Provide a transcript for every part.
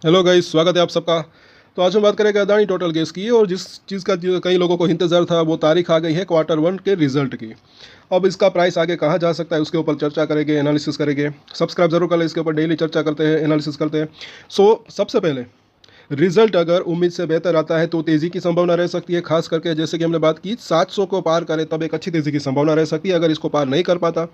Hello guys, स्वागत है आप सबका। तो आज हम बात करेंगे अदानी टोटल गैस की, और जिस चीज़ का कई लोगों को इंतज़ार था वो तारीख आ गई है क्वार्टर 1 के रिजल्ट की। अब इसका प्राइस आगे कहाँ जा सकता है उसके ऊपर चर्चा करेंगे, एनालिसिस करेंगे। सब्सक्राइब जरूर कर लें, इसके ऊपर डेली चर्चा करते हैं, एनालिसिस करते हैं। सबसे पहले रिजल्ट अगर उम्मीद से बेहतर आता है तो तेज़ी की संभावना रह सकती है, खास करके जैसे कि हमने बात की 700 को पार करे तब एक अच्छी तेज़ी की संभावना रह सकती है। अगर इसको पार नहीं कर पाता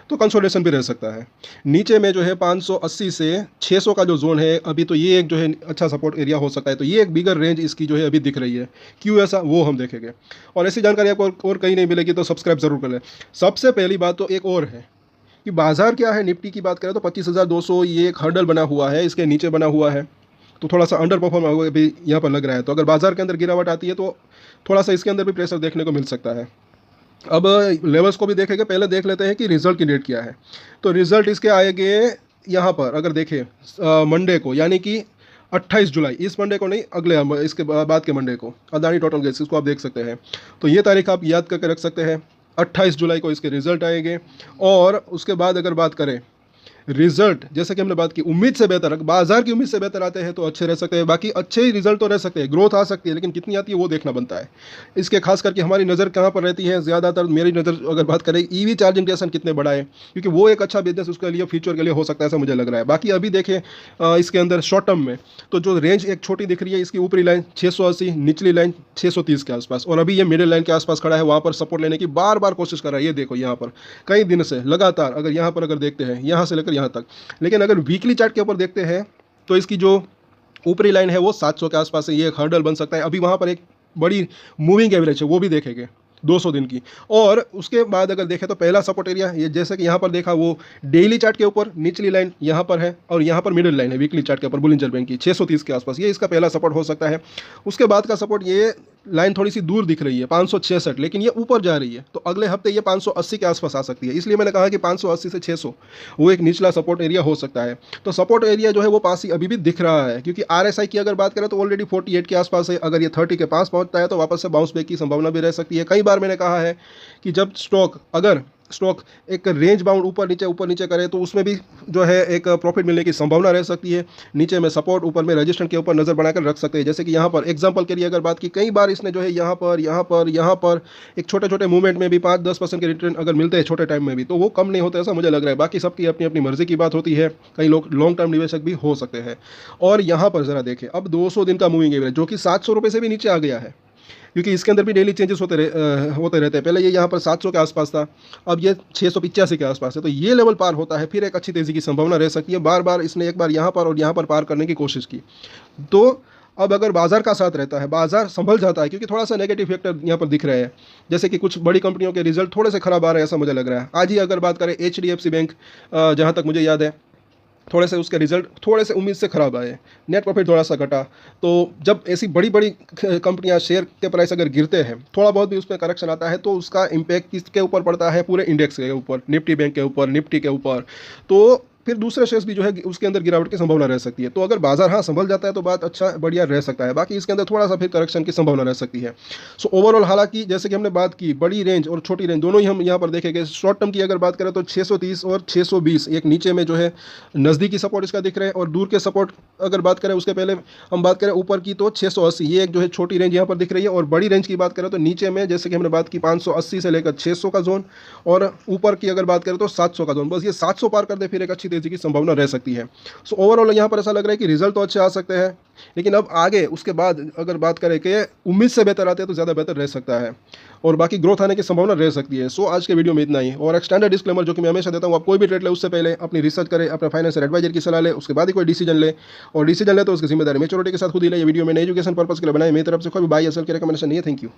तो कंसोलिडेशन भी रह सकता है। नीचे में जो है 580 से 600 का जो जोन है अभी, तो ये एक जो है अच्छा सपोर्ट एरिया हो सकता है। तो ये एक बिगर रेंज इसकी जो है अभी दिख रही है। क्यों ऐसा, वो हम देखेंगे। और ऐसी जानकारी आपको और कहीं नहीं मिलेगी, तो सब्सक्राइब जरूर कर लें। सबसे पहली बात तो एक और है कि बाजार क्या है। निफ्टी की बात करें तो 25,200 ये एक हर्डल बना हुआ है, इसके नीचे बना हुआ है, तो थोड़ा सा अंडर परफॉर्म अभी यहाँ पर लग रहा है। तो अगर बाजार के अंदर गिरावट आती है तो थोड़ा सा इसके अंदर भी प्रेशर देखने को मिल सकता है। अब लेवल्स को भी देखेंगे, पहले देख लेते हैं कि रिजल्ट की डेट क्या है। तो रिजल्ट इसके आएंगे यहाँ पर, अगर देखें मंडे को, यानी कि 28 जुलाई, इस मंडे को नहीं, अगले इसके बाद के मंडे को, अदानी टोटल गैस, इसको आप देख सकते हैं। तो ये तारीख आप याद करके रख सकते हैं, 28 जुलाई को इसके रिजल्ट आएंगे। और उसके बाद अगर बात करें रिजल्ट, जैसे कि हमने बात की, उम्मीद से बेहतर, बाजार की उम्मीद से बेहतर आते हैं तो अच्छे रह सकते हैं। बाकी अच्छे ही रिजल्ट तो रह सकते हैं, ग्रोथ आ सकती है, लेकिन कितनी आती है वो देखना बनता है। इसके खास करके हमारी नज़र कहाँ पर रहती है, ज़्यादातर मेरी नज़र अगर बात करें ईवी चार्जिंग स्टेशन कितने बढ़ाए, क्योंकि वो एक अच्छा बिजनेस उसके लिए, फ्यूचर के लिए हो सकता है, ऐसा मुझे लग रहा है। बाकी अभी देखें इसके अंदर शॉर्ट टर्म में तो जो रेंज एक छोटी दिख रही है, इसकी ऊपरी लाइन 680, निचली लाइन 630 के आसपास, और अभी ये मिडिल लाइन के आसपास खड़ा है, वहाँ पर सपोर्ट लेने की बार बार कोशिश कर रहा है। ये देखो यहाँ पर कई दिन से लगातार, अगर यहाँ पर अगर देखते हैं यहाँ से लेकर यहाँ तक। लेकिन अगर वीकली चार्ट के ऊपर देखते हैं तो इसकी जो ऊपरी लाइन है वो 700 के आसपास है, ये एक हर्डल बन सकता है। अभी वहाँ पर एक बड़ी मूविंग एवरेज है, वो भी देखेंगे 200 दिन की। और उसके बाद अगर देखें तो पहला सपोर्ट एरिया ये, जैसे कि यहाँ पर देखा, वो डेली चार्ट के ऊपर निचली लाइन यहाँ पर है, और यहाँ पर मिडिल लाइन है वीकली चार्ट के ऊपर बुलिंजर बैंक की 630 के आसपास, ये इसका पहला सपोर्ट हो सकता है। उसके बाद का सपोर्ट, ये लाइन थोड़ी सी दूर दिख रही है 566, लेकिन ये ऊपर जा रही है, तो अगले हफ्ते ये 580 के आसपास आ सकती है। इसलिए मैंने कहा कि 580 से 600 वो एक निचला सपोर्ट एरिया हो सकता है। तो सपोर्ट एरिया जो है वो पास ही अभी भी दिख रहा है, क्योंकि आरएसआई की अगर बात करें तो ऑलरेडी 48 के आसपास है। अगर ये 30 के पास पहुंचता है तो वापस से बाउंस बैक की संभावना भी रह सकती है। कई बार मैंने कहा है कि जब अगर स्टॉक एक रेंज बाउंड ऊपर नीचे करे तो उसमें भी जो है एक प्रॉफिट मिलने की संभावना रह सकती है। नीचे में सपोर्ट, ऊपर में रेजिस्टेंस के ऊपर नज़र बनाकर रख सकते हैं। जैसे कि यहाँ पर एग्जांपल के लिए अगर बात की, कई बार इसने जो है यहाँ पर एक छोटे छोटे मूवमेंट में भी 5-10% के रिटर्न अगर मिलते हैं छोटे टाइम में भी, तो वो कम नहीं होता, ऐसा मुझे लग रहा है। बाकी सबकी अपनी अपनी मर्जी की बात होती है, कई लोग लॉन्ग टर्म निवेशक भी हो सकते हैं। और यहाँ पर ज़रा देखें, अब 200 दिन का मूविंग एवरेज जो कि 700 रुपये से भी नीचे आ गया है, क्योंकि इसके अंदर भी डेली चेंजेस होते रहते हैं। पहले ये यहाँ पर 700 के आसपास था, अब ये 685 के आसपास है। तो ये लेवल पार होता है, फिर एक अच्छी तेज़ी की संभावना रह सकती है। बार बार इसने एक बार यहाँ पर और यहाँ पर पार करने की कोशिश की। तो अब अगर बाजार का साथ रहता है, बाजार संभल जाता है, क्योंकि थोड़ा सा नेगेटिव फैक्टर यहाँ पर दिख रहे हैं, जैसे कि कुछ बड़ी कंपनियों के रिजल्ट थोड़े से खराब आ रहे हैं, ऐसा मुझे लग रहा है। आज ही अगर बात करें HDFC बैंक, जहाँ तक मुझे याद है, थोड़े से उसके रिजल्ट थोड़े से उम्मीद से ख़राब आए, नेट प्रॉफिट थोड़ा सा घटा। तो जब ऐसी बड़ी बड़ी कंपनियां, शेयर के प्राइस अगर गिरते हैं, थोड़ा बहुत भी उसमें करेक्शन आता है, तो उसका इम्पैक्ट किसके ऊपर पड़ता है, पूरे इंडेक्स के ऊपर, निफ्टी बैंक के ऊपर, निफ्टी के ऊपर। तो फिर दूसरे शेयर्स भी जो है उसके अंदर गिरावट की संभावना रह सकती है। तो अगर बाजार हाँ संभल जाता है तो बात अच्छा बढ़िया रह सकता है। बाकी इसके अंदर थोड़ा सा फिर करेक्शन की संभावना रह सकती है। सो ओवरऑल, हालांकि जैसे कि हमने बात की, बड़ी रेंज और छोटी रेंज दोनों ही हम यहाँ पर देखेंगे। शॉर्ट टर्म की अगर बात करें तो 630 और 620 एक नीचे में जो है नज़दीकी सपोर्ट इसका दिख रहा है। और दूर के सपोर्ट अगर बात करें, उसके पहले हम बात करें ऊपर की, तो 680 ये एक जो है छोटी रेंज यहाँ पर दिख रही है। और बड़ी रेंज की बात करें तो नीचे में, जैसे कि हमने बात की, 580 से लेकर 600 का जोन, और ऊपर की अगर बात करें तो 700 का जोन। बस ये 700 पार कर दे, फिर एक अच्छी तेज़ी की संभावना रह सकती है। सो ओवरऑल यहाँ पर ऐसा लग रहा है कि रिजल्ट तो अच्छे आ सकते हैं, लेकिन अब आगे उसके बाद अगर बात करें कि उम्मीद से बेहतर आते हैं तो ज़्यादा बेहतर रह सकता है, और बाकी ग्रोथ आने की संभावना रह सकती है। सो आज के वीडियो में इतना ही। और एक स्टैंडर्ड डिस्क्लेमर जो कि मैं हमेशा देता हूँ, आप कोई भी ट्रेड ले उससे पहले अपनी रिसर्च करें, अपने फाइनेंशियल एडवाइजर की सलाह ले, उसके बाद ही कोई डिसीजन ले। और डिसीजन ले तो उसकी जिम्मेदारी मेच्योरिटी के साथ खुद ही ले। ये वीडियो मैंने एजुकेशन पर्पस के लिए बनाई, मेरी तरफ से कोई भी बाय या सेल की रिकमेंडेशन नहीं है। Thank you.